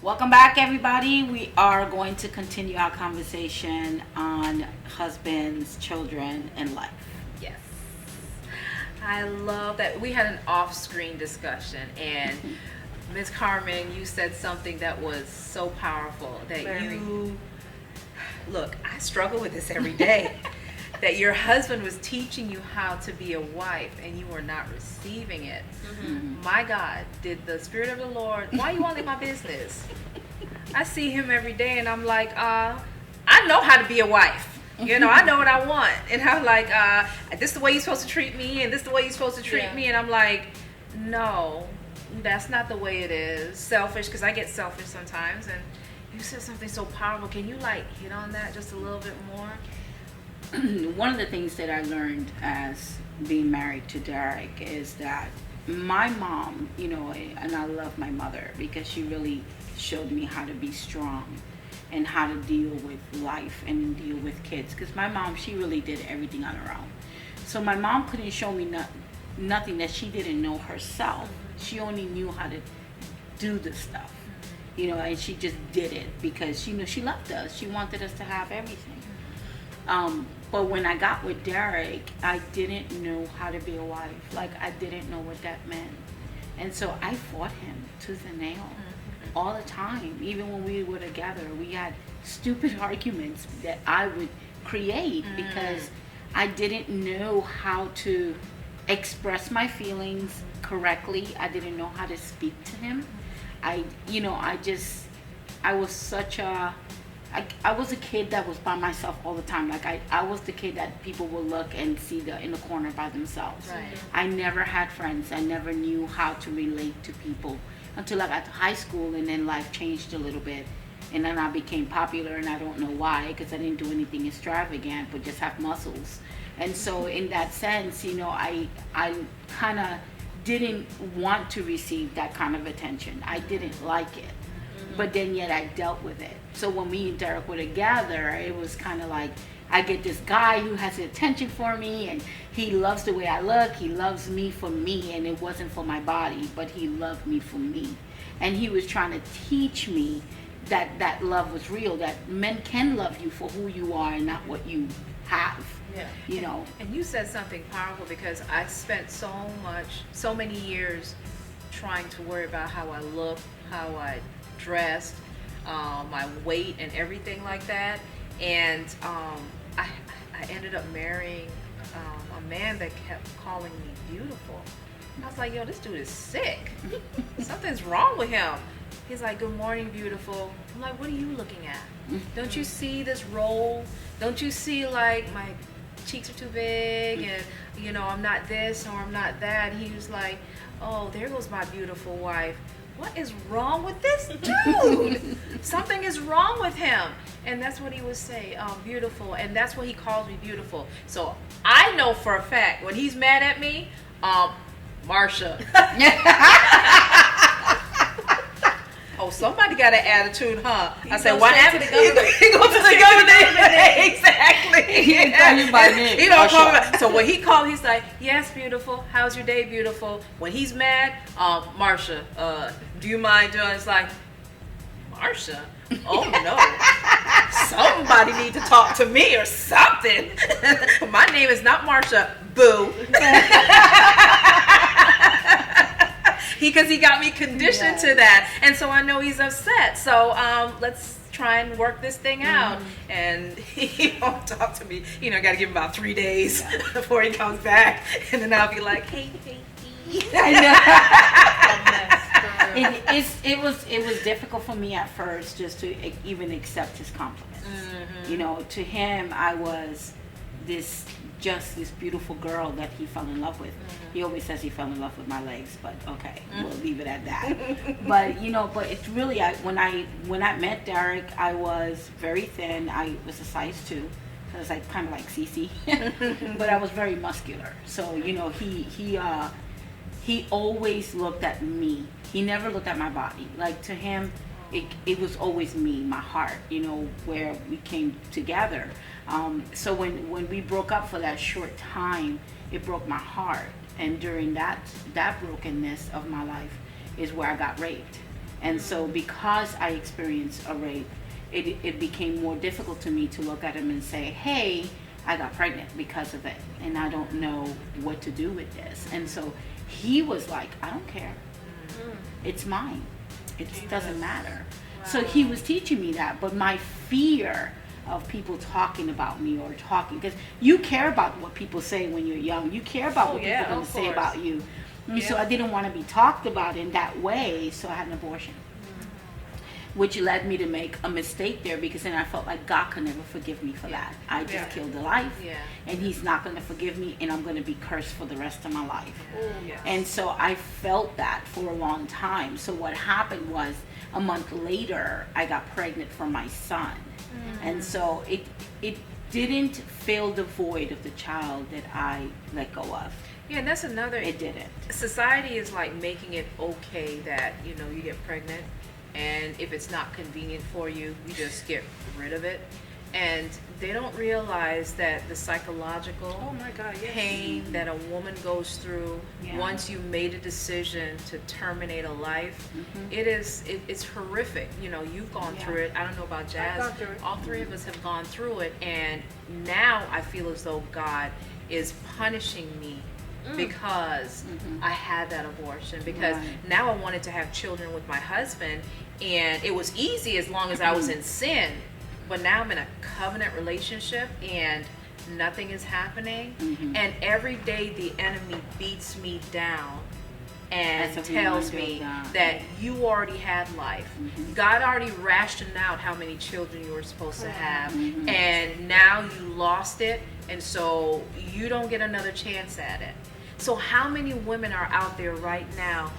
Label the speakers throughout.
Speaker 1: Welcome back, everybody. We are going to continue our conversation on husbands, children, and life.
Speaker 2: Yes. I love that we had an off-screen discussion, and Ms. Carmen, you said something that was so powerful that you look, I struggle with this every day. That your husband was teaching you how to be a wife and you were not receiving it. My God, did the Spirit of the Lord, why you want to leave my business? I see him every day and I'm like, I know how to be a wife. You know, I know what I want. And I'm like, this is the way you're supposed to treat me and this is the way you're supposed to treat me. And I'm like, no, that's not the way it is. Selfish, because I get selfish sometimes. And you said something so powerful. Can you hit on that just a little bit more?
Speaker 1: One of the things that I learned as being married to Derek is that my mom, and I love my mother because she really showed me how to be strong and how to deal with life and deal with kids. Because my mom, she really did everything on her own. So my mom couldn't show me nothing that she didn't know herself. She only knew how to do the stuff, and she just did it because she knew she loved us. She wanted us to have everything. But when I got with Derek, I didn't know how to be a wife. Like, I didn't know what that meant. And so I fought him tooth and nail all the time. Even when we were together, we had stupid arguments that I would create because I didn't know how to express my feelings correctly. I didn't know how to speak to him. I was such a... I was a kid that was by myself all the time. Like I was the kid that people would look and see in the corner by themselves.
Speaker 2: Right.
Speaker 1: I never had friends. I never knew how to relate to people until I got to high school, and then life changed a little bit. And then I became popular, and I don't know why, because I didn't do anything extravagant, but just have muscles. And so in that sense, I kind of didn't want to receive that kind of attention. I didn't like it. But then yet I dealt with it. So when me and Derek were together, it was kind of like I get this guy who has attention for me, and he loves the way I look. He loves me for me, and it wasn't for my body, but he loved me for me. And he was trying to teach me that love was real, that men can love you for who you are and not what you have.
Speaker 2: Yeah. And you said something powerful, because I spent so many years trying to worry about how I look, how I dressed, my weight and everything like that, and I ended up marrying a man that kept calling me beautiful. I was like, yo, this dude is sick. Something's wrong with him. He's like, good morning, beautiful. I'm like, what are you looking at? Don't you see this roll? Don't you see like my cheeks are too big and I'm not this or I'm not that? And he was like, oh, there goes my beautiful wife. What is wrong with this dude? Something is wrong with him. And that's what he would say, beautiful. And that's what he calls me, beautiful. So I know for a fact when he's mad at me, Marsha. Oh, somebody got an attitude, huh? I said, what happened? He goes to the government. Exactly.
Speaker 1: He didn't call you by name.
Speaker 2: He don't call me. So when he called, he's like, yes, beautiful. How's your day, beautiful? When he's mad, Marsha, do you mind doing? It's like, Marsha? Oh no. Somebody need to talk to me or something. My name is not Marsha. Boo. Because he got me conditioned to that, and so I know he's upset. So let's try and work this thing out. And he won't talk to me. Got to give him about 3 days before he comes back, and then I'll be like, hey, baby.
Speaker 1: It was difficult for me at first just to even accept his compliments. To him, I was this beautiful girl that he fell in love with. He always says he fell in love with my legs, but okay, we'll leave it at that. But but it's really when I met Derek, I was very thin. I was a size 2. I was like kind of like Cece, but I was very muscular. So he always looked at me. He never looked at my body. Like to him, it was always me, my heart. Where we came together. So when we broke up for that short time, it broke my heart. And during that brokenness of my life is where I got raped. And so because I experienced a rape, it became more difficult to me to look at him and say, hey, I got pregnant because of it, and I don't know what to do with this. And so he was like, I don't care. It's mine. It doesn't matter.
Speaker 2: Wow.
Speaker 1: So he was teaching me that, but my fear of people talking about me or talking, because you care about what people say when you're young. You care about what people are going to say about you. And so I didn't want to be talked about in that way, so I had an abortion. Which led me to make a mistake there, because then I felt like God could never forgive me for that. I just killed a life, and he's not going to forgive me, and I'm going to be cursed for the rest of my life. And so I felt that for a long time. So what happened was, a month later, I got pregnant for my son. And so it didn't fill the void of the child that I let go of.
Speaker 2: Yeah, and that's another.
Speaker 1: It didn't.
Speaker 2: Society is like making it okay that, you know, you get pregnant, and if it's not convenient for you, you just get rid of it. And they don't realize that the psychological pain that a woman goes through once you made a decision to terminate a life, it's horrific. You know, you've gone through it. I don't know about Jazz. All three of us have gone through it, and now I feel as though God is punishing me because I had that abortion, because now I wanted to have children with my husband, and it was easy as long as I was in sin. But now I'm in a covenant relationship and nothing is happening. And every day the enemy beats me down and tells me that you already had life. God already rationed out how many children you were supposed to have, and now you lost it, and so you don't get another chance at it. So how many women are out there right now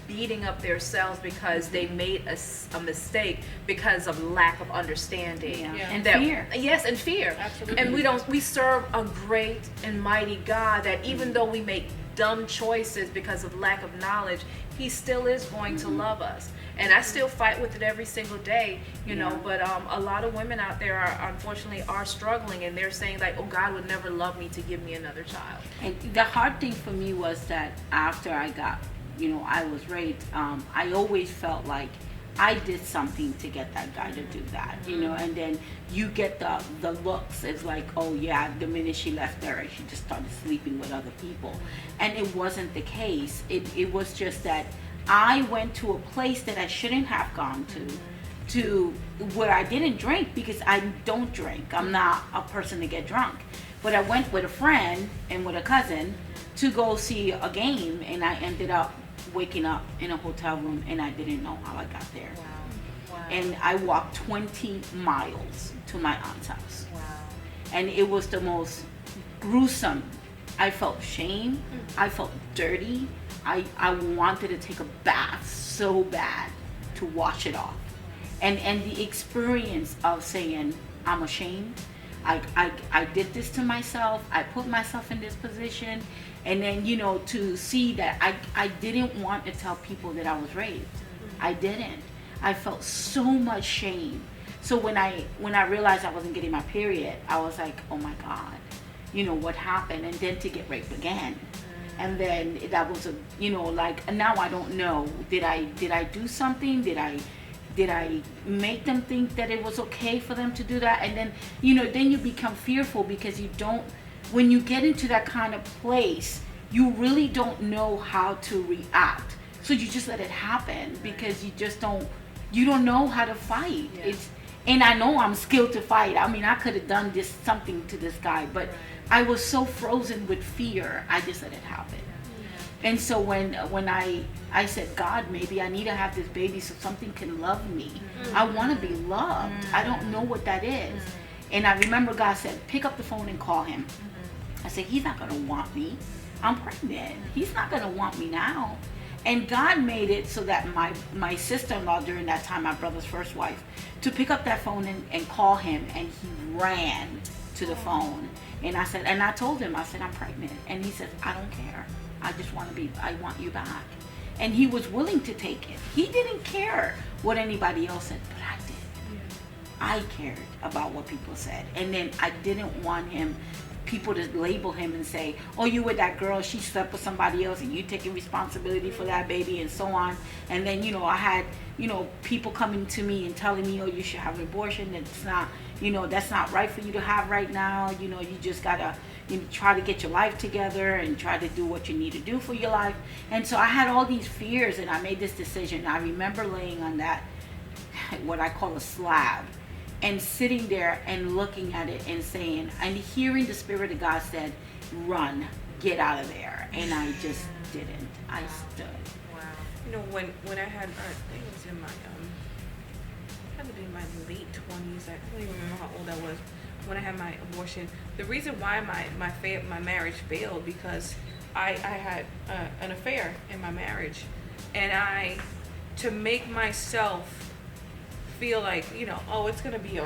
Speaker 2: beating up themselves because they made a mistake because of lack of understanding
Speaker 1: and fear?
Speaker 2: Yes, and fear.
Speaker 3: Absolutely.
Speaker 2: And we serve a great and mighty God that even though we make dumb choices because of lack of knowledge, he still is going to love us. And I still fight with it every single day, you know, but a lot of women out there are unfortunately struggling, and they're saying like, oh, God would never love me to give me another child.
Speaker 1: And the hard thing for me was that after I got, I was raped, I always felt like I did something to get that guy to do that, and then you get the looks. It's like, oh yeah, the minute she left there, she just started sleeping with other people. And it wasn't the case. It was just that I went to a place that I shouldn't have gone to where I didn't drink, because I don't drink. I'm not a person to get drunk. But I went with a friend and with a cousin to go see a game, and I ended up waking up in a hotel room, and I didn't know how I got there.
Speaker 2: Wow.
Speaker 1: And I walked 20 miles to my aunt's house.
Speaker 2: Wow.
Speaker 1: And it was the most gruesome. I felt shame. I felt dirty. I wanted to take a bath so bad to wash it off. And the experience of saying, I'm ashamed. I did this to myself. I put myself in this position. And then, to see that I didn't want to tell people that I was raped. I didn't. I felt so much shame. So when I realized I wasn't getting my period, I was like, oh my God, what happened? And then to get raped again. And then that was and now I don't know. Did I do something? Did I make them think that it was okay for them to do that? And then, then you become fearful, because when you get into that kind of place, you really don't know how to react. So you just let it happen, because you don't know how to fight. And I know I'm skilled to fight. I mean, I could have done something to this guy, but I was so frozen with fear, I just let it happen. And so when I said, God, maybe I need to have this baby so something can love me. I want to be loved. I don't know what that is. And I remember God said, pick up the phone and call him. I said, he's not going to want me. I'm pregnant. He's not going to want me now. And God made it so that my sister-in-law during that time, my brother's first wife, to pick up that phone and call him, and he ran to the phone. And I told him, I said, I'm pregnant. And he said, I don't care. I want you back. And he was willing to take it. He didn't care what anybody else said, but I did. I cared about what people said. And then I didn't want people to label him and say, oh, you with that girl, she slept with somebody else, and you taking responsibility for that baby, and so on. And then, I had people coming to me and telling me, oh, you should have an abortion. That's not, that's not right for you to have right now. You just gotta, try to get your life together and try to do what you need to do for your life. And so I had all these fears, and I made this decision. I remember laying on that, what I call a slab, and sitting there and looking at it and saying, and hearing the Spirit of God said, run, get out of there. And I just didn't. I stood.
Speaker 2: Wow.
Speaker 3: When I had, I think it was in my, had to be in my late 20s. I don't even remember how old I was when I had my abortion. The reason why my marriage failed because I had an affair in my marriage, and to make myself feel like, oh, it's gonna be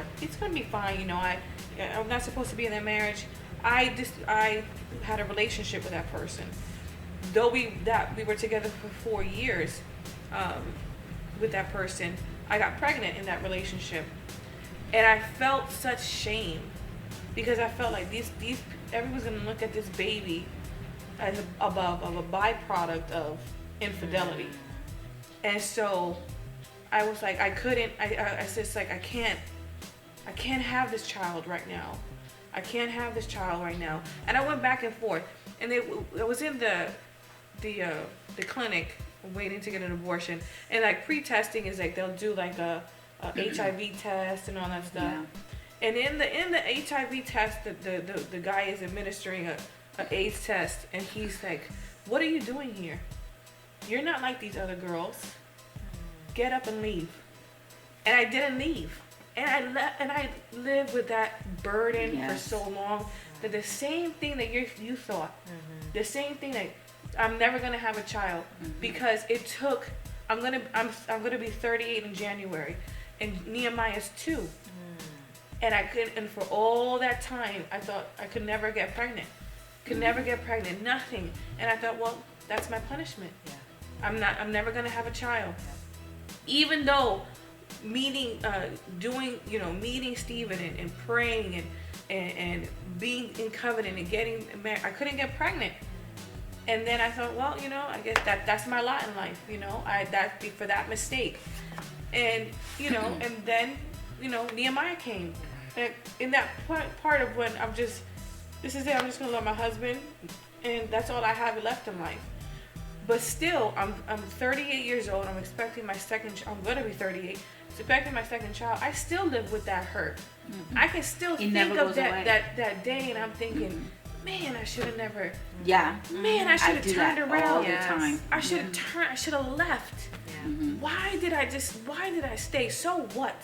Speaker 3: fine. I'm not supposed to be in that marriage. I had a relationship with that person. Though we were together for 4 years with that person, I got pregnant in that relationship, and I felt such shame because I felt like everyone's gonna look at this baby as a byproduct of infidelity, and so I was like, I just like I can't have this child right now. I can't have this child right now. And I went back and forth, and I was in the clinic waiting to get an abortion, and like pre-testing is like they'll do like a HIV test and all that stuff.
Speaker 1: Yeah.
Speaker 3: And in the HIV test, the guy is administering a AIDS test, and he's like, "What are you doing here? You're not like these other girls. Get up and leave." And I didn't leave. And I lived with that burden for so long that the same thing that you thought, the same thing that I'm never gonna have a child because it took. I'm gonna be 38 in January, and Nehemiah's 2, and I couldn't. And for all that time, I thought I could never get pregnant, nothing. And I thought, well, that's my punishment. Yeah. I'm never gonna have a child, even though. Meeting Stephen and praying and being in covenant and getting married, I couldn't get pregnant. And then I thought, well, I guess that's my lot in life, for that mistake. And and then Nehemiah came, and in that part of when this is it, I'm just gonna love my husband, and that's all I have left in life. But still, I'm 38 years old. I'm expecting my second. I'm gonna be 38. Expecting my second child. I still live with that hurt. I can still think of that day, and I'm thinking, man, I should have never.
Speaker 1: Yeah.
Speaker 3: Man, I should have turned around
Speaker 1: all the time.
Speaker 3: I should have turned. I should have left.
Speaker 1: Yeah.
Speaker 3: Why did I stay? So what?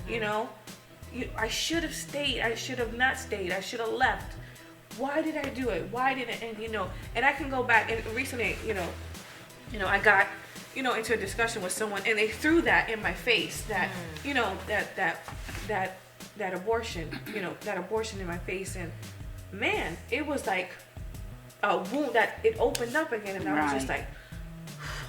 Speaker 3: I should have stayed. I should have not stayed. I should have left. Why did I do it? Why did it? And I can go back and recently, I got, into a discussion with someone, and they threw that in my face, that, that abortion, that abortion in my face. And man, it was like a wound that it opened up again. And I was just like,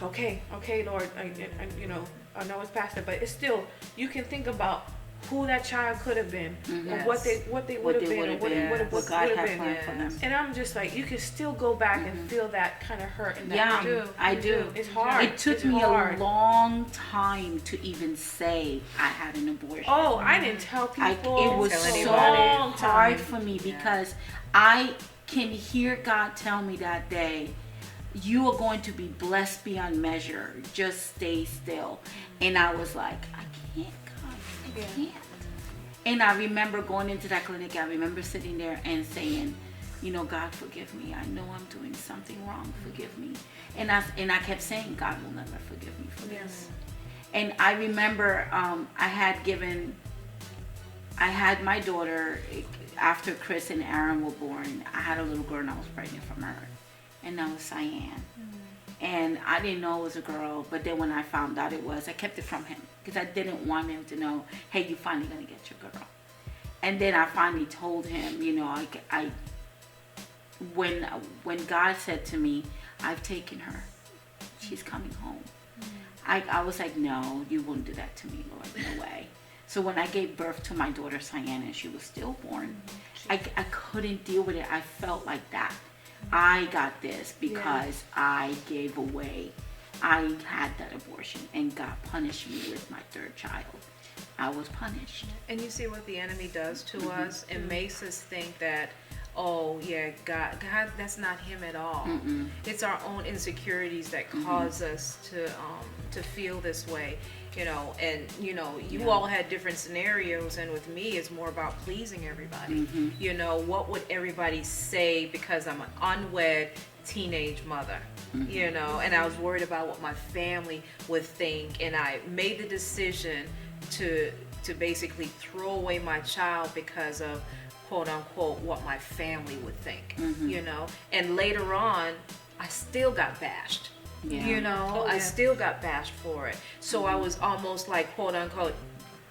Speaker 3: okay, Lord, I know it's past it, but it's still, you can think about who that child could have been, or what they would have been, or what God had planned for them. And I'm just like, you can still go back and feel that kind of hurt in that.
Speaker 1: Yeah, I do.
Speaker 3: It's hard.
Speaker 1: It took me a long time to even say I had an abortion.
Speaker 3: Oh, I didn't tell people.
Speaker 1: It was so hard for me because I can hear God tell me that day, you are going to be blessed beyond measure. Just stay still. And I was like, I can't. I can't. And I remember going into that clinic. I remember sitting there and saying, God, forgive me. I know I'm doing something wrong. Forgive me. And I kept saying, God will never forgive me for this. And I remember I had my daughter after Chris and Aaron were born. I had a little girl, and I was pregnant from her, and that was Cyan. And I didn't know it was a girl, but then when I found out it was, I kept it from him because I didn't want him to know, hey, you're finally going to get your girl. And then I finally told him, when God said to me, I've taken her, she's coming home. I was like, no, you won't do that to me, Lord, no way. So when I gave birth to my daughter, Cyan, and she was stillborn, I couldn't deal with it. I felt like that. I got this because I gave away I had that abortion and God punished me with my third child. I was punished.
Speaker 2: And you see what the enemy does to us? It makes us think that, oh yeah, God, that's not him at all. It's our own insecurities that cause us to feel this way, you know. And you know, you all had different scenarios, and with me, it's more about pleasing everybody. You know, what would everybody say because I'm an unwed teenage mother? You know, and I was worried about what my family would think, and I made the decision to basically throw away my child because of quote unquote what my family would think. You know, and later on I still got bashed. You know, I still got bashed for it. So I was almost like quote unquote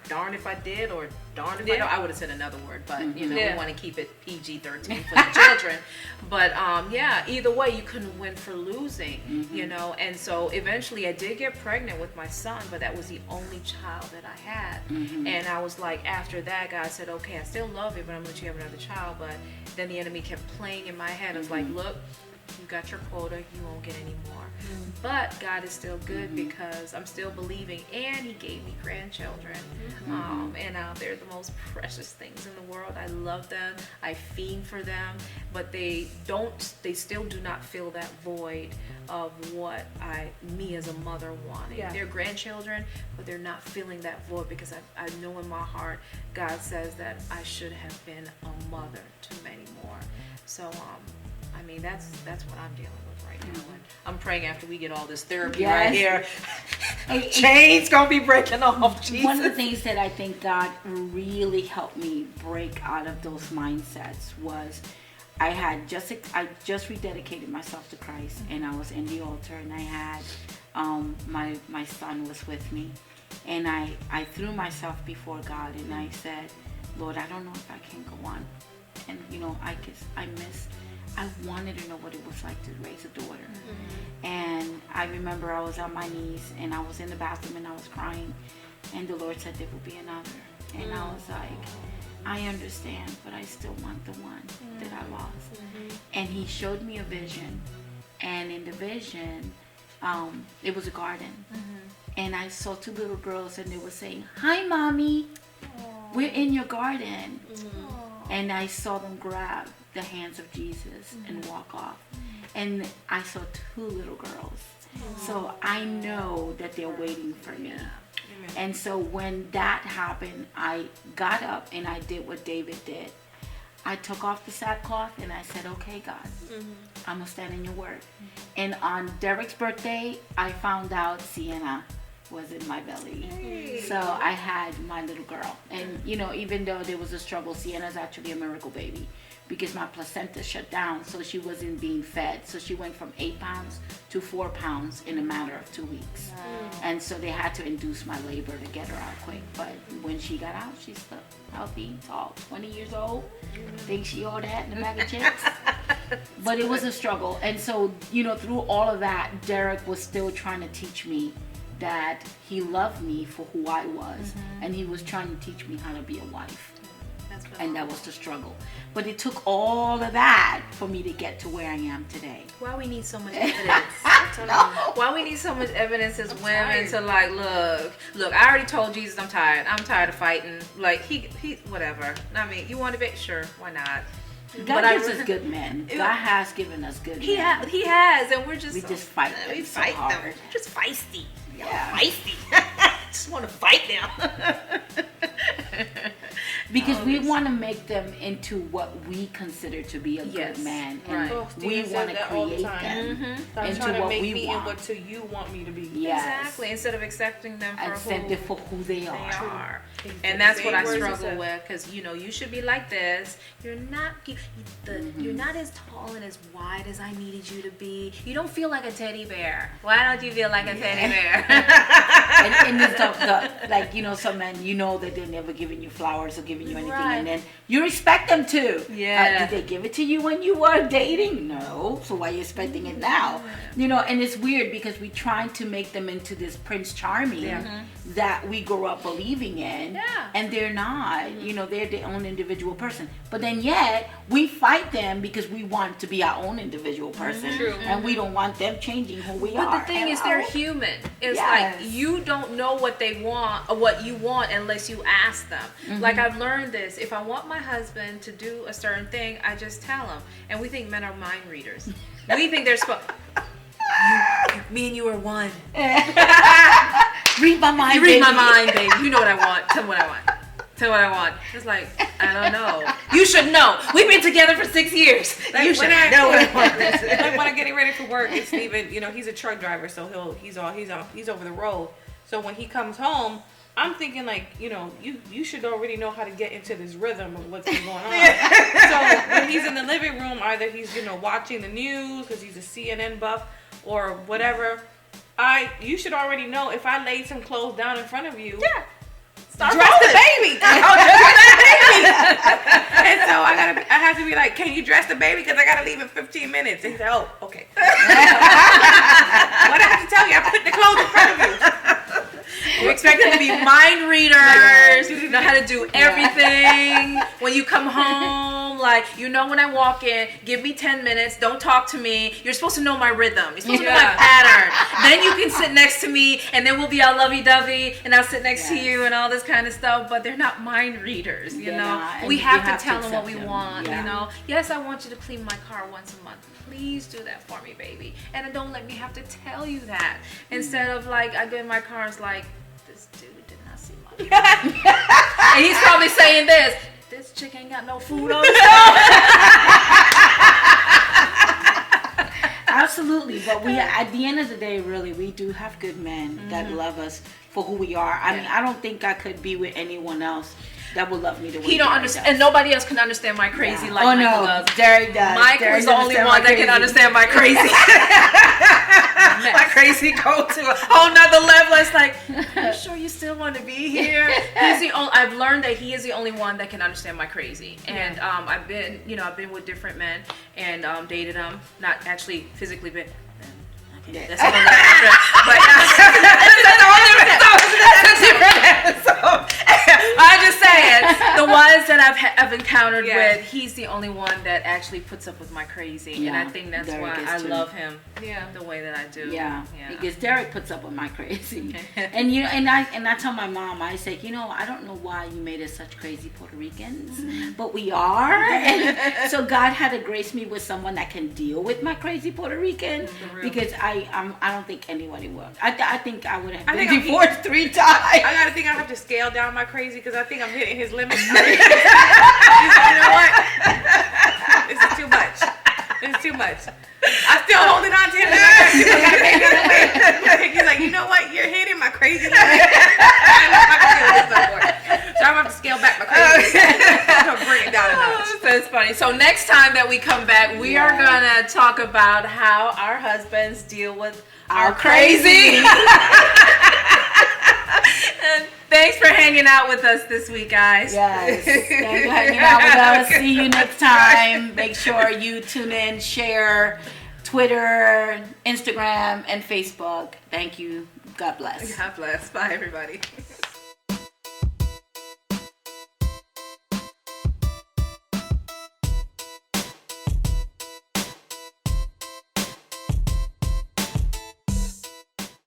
Speaker 2: darn if I did or darn if I don't. I would have said another word, but you know, we want to keep it PG-13 for the children. But yeah, either way, you couldn't win for losing, you know. And so eventually I did get pregnant with my son, but that was the only child that I had. And I was like, after that, God said, okay, I still love you, but I'm going to let you have another child. But then the enemy kept playing in my head. I was like, look, you got your quota, you won't get any more. But God is still good because I'm still believing, and he gave me grandchildren. And they're the most precious things in the world. I love them, I fiend for them, but they still do not fill that void of what me as a mother wanted. They're grandchildren, but they're not filling that void because I know in my heart God says that I should have been a mother to many more. So I mean, that's what I'm dealing with right now. And I'm praying after we get all this therapy right here, chains gonna be breaking off. Jesus.
Speaker 1: One of the things that I think God really helped me break out of those mindsets was I just rededicated myself to Christ, and I was in the altar, and I had my son was with me, and I threw myself before God, and I said, Lord, I don't know if I can go on, and you know, I wanted to know what it was like to raise a daughter. And I remember I was on my knees and I was in the bathroom and I was crying, and the Lord said there will be another. And I was like, I understand, but I still want the one that I lost. And he showed me a vision, and in the vision it was a garden, and I saw two little girls, and they were saying, hi mommy, we're in your garden. And I saw them grab the hands of Jesus and walk off. And I saw two little girls. So I know that they're waiting for me. And so when that happened, I got up and I did what David did. I took off the sackcloth and I said, okay, God, I'm going to stand in your word. And on Derek's birthday, I found out Sienna was in my belly. So I had my little girl. And, you know, even though there was a struggle, Sienna's actually a miracle baby because my placenta shut down, so she wasn't being fed. So she went from 8 pounds to 4 pounds in a matter of 2 weeks. And so they had to induce my labor to get her out quick. But when she got out, she's still healthy, tall, 20 years old. Think she all that in a bag of chips. But it was a struggle. And so, you know, through all of that, Derek was still trying to teach me that he loved me for who I was, and he was trying to teach me how to be a wife. And that was the struggle. But it took all of that for me to get to where I am today.
Speaker 2: Why we need so much evidence? Why we need so much evidence as women to like, look, I already told Jesus I'm tired. I'm tired of fighting. Like, he whatever. I mean, you want to be? Sure, why not?
Speaker 1: God gives us good men. God has given us good men.
Speaker 2: He has, and we just
Speaker 1: fight them.
Speaker 2: We
Speaker 1: so
Speaker 2: fight
Speaker 1: hard.
Speaker 2: them. We're just feisty.
Speaker 1: Yeah.
Speaker 2: Feisty. Just want to fight them.
Speaker 1: Because we want to make them into what we consider to be a good man, and we want to create them into
Speaker 3: trying to
Speaker 1: what
Speaker 3: make
Speaker 1: we
Speaker 3: me
Speaker 1: want.
Speaker 3: into what you want me to be.
Speaker 1: Yes.
Speaker 2: Exactly. Instead of accepting them
Speaker 1: for who they are.
Speaker 2: They are. And that's what I struggle with, because you know, you should be like this. You're not you're not as tall and as wide as I needed you to be. You don't feel like a teddy bear. Why don't you feel like a teddy bear?
Speaker 1: and it's like, you know, some men, you know that they're never giving you flowers or giving you anything,
Speaker 2: Right.
Speaker 1: and then you expect them to.
Speaker 2: Yeah.
Speaker 1: Did they give it to you when you were dating? No. So why are you expecting it now? You know, and it's weird because we're trying to make them into this Prince Charming that we grew up believing in,
Speaker 2: Yeah.
Speaker 1: and they're not. You know, they're their own individual person. But then yet we fight them because we want to be our own individual person,
Speaker 3: True.
Speaker 1: and we don't want them changing who we
Speaker 2: But
Speaker 1: are.
Speaker 2: the thing
Speaker 1: And
Speaker 2: is, they're
Speaker 1: I-
Speaker 2: human. It's
Speaker 1: Yes.
Speaker 2: like you don't know what they want or what you want unless you ask them. Like I've learned this. If I want my husband to do a certain thing, I just tell him. And we think men are mind readers. We think they're supposed. Me and you are one.
Speaker 1: Read my mind.
Speaker 2: You read my
Speaker 1: baby.
Speaker 2: mind, baby. You know what I want. Tell me what I want. Tell me what I want. It's like, I don't know. You should know. We've been together for 6 years.
Speaker 3: Like,
Speaker 2: You should
Speaker 3: when I-
Speaker 2: know what I want.
Speaker 3: Like when I'm getting ready for work, it's Steven, you know, he's a truck driver, so he's over the road. So when he comes home, I'm thinking like, you know, you should already know how to get into this rhythm of what's been going on. So when he's in the living room, either he's, you know, watching the news because he's a CNN buff or whatever. You should already know if I laid some clothes down in front of you.
Speaker 2: Yeah.
Speaker 3: Dress the baby. Dress the baby. And so I have to be like, can you dress the baby? Because I gotta leave in 15 minutes. And he's like, oh, okay. What I have to tell you, I put the clothes in front of you.
Speaker 2: You expect them to be mind readers, know how to do everything. When you come home, like, you know when I walk in, give me 10 minutes, don't talk to me. You're supposed to know my rhythm. You're supposed to know my
Speaker 3: Yeah.
Speaker 2: pattern. Then you can sit next to me, and then we'll be all lovey-dovey, and I'll sit next to
Speaker 1: Yes.
Speaker 2: you and all this kind of stuff. But they're not mind readers, you
Speaker 1: They're
Speaker 2: know.
Speaker 1: not, and
Speaker 2: We
Speaker 1: you
Speaker 2: have
Speaker 1: have
Speaker 2: to
Speaker 1: to
Speaker 2: tell them what
Speaker 1: accept
Speaker 2: we
Speaker 1: them.
Speaker 2: want,
Speaker 1: Yeah.
Speaker 2: you know. Yes, I want you to clean my car once a month. Please do that for me, baby. And then don't let me have to tell you that. Instead of like, I get in my car, it's like, this dude did not see my and he's probably saying this chick ain't got no food on the stove.
Speaker 1: Absolutely, but we at the end of the day, really, we do have good men that love us for who we are. I mean, I don't think I could be with anyone else that would love me the way
Speaker 2: He don't
Speaker 1: Derek
Speaker 2: understand,
Speaker 1: does.
Speaker 2: and nobody else can understand my crazy
Speaker 1: Yeah.
Speaker 2: like
Speaker 1: oh
Speaker 2: Michael
Speaker 1: no,
Speaker 2: does.
Speaker 1: Derek does.
Speaker 2: Mike
Speaker 1: Derek
Speaker 2: was the only
Speaker 1: understands
Speaker 2: one
Speaker 1: my
Speaker 2: that can
Speaker 1: crazy.
Speaker 2: understand my crazy. My crazy go to a whole nother level. It's like, you sure you still want to be here? He's the only. I've learned that he is the only one that can understand my crazy. And I've been with different men and dated them. Not actually physically, but.
Speaker 1: Yeah.
Speaker 2: That's a whole nother episode. But that's a different episode. I'm just saying, the ones that I've encountered
Speaker 3: Yeah.
Speaker 2: with, he's the only one that actually puts up with my crazy, and I think that's
Speaker 1: Derek
Speaker 2: why
Speaker 1: is
Speaker 2: I
Speaker 1: too.
Speaker 2: love him
Speaker 3: Yeah.
Speaker 2: the way that I do.
Speaker 1: Yeah, because Derek puts up with my crazy, and you know, and I tell my mom, I say, you know, I don't know why you made us such crazy Puerto Ricans, but we are, and so God had to grace me with someone that can deal with my crazy Puerto Rican, because I don't think anybody would. I think I would have
Speaker 3: I
Speaker 1: been
Speaker 3: think
Speaker 1: divorced 3 times.
Speaker 3: I gotta think I have to scale down my crazy because I think I'm hitting his limits. He's like, you know what? This is too much. This is too much. I'm still holding on to him. And I gotta take him away. He's like, you know what? You're hitting my crazy limit. I'm not gonna do this no more. So I'm gonna have to scale back my crazy. I'm gonna bring it down a notch.
Speaker 2: That's funny. So next time that we come back, we are gonna talk about how our husbands deal with our crazy. And thanks for hanging out with us this week, guys.
Speaker 1: Yes. Thanks for hanging out with us. See you next time. Make sure you tune in, share Twitter, Instagram, and Facebook. Thank you. God bless.
Speaker 2: God bless. Bye, everybody.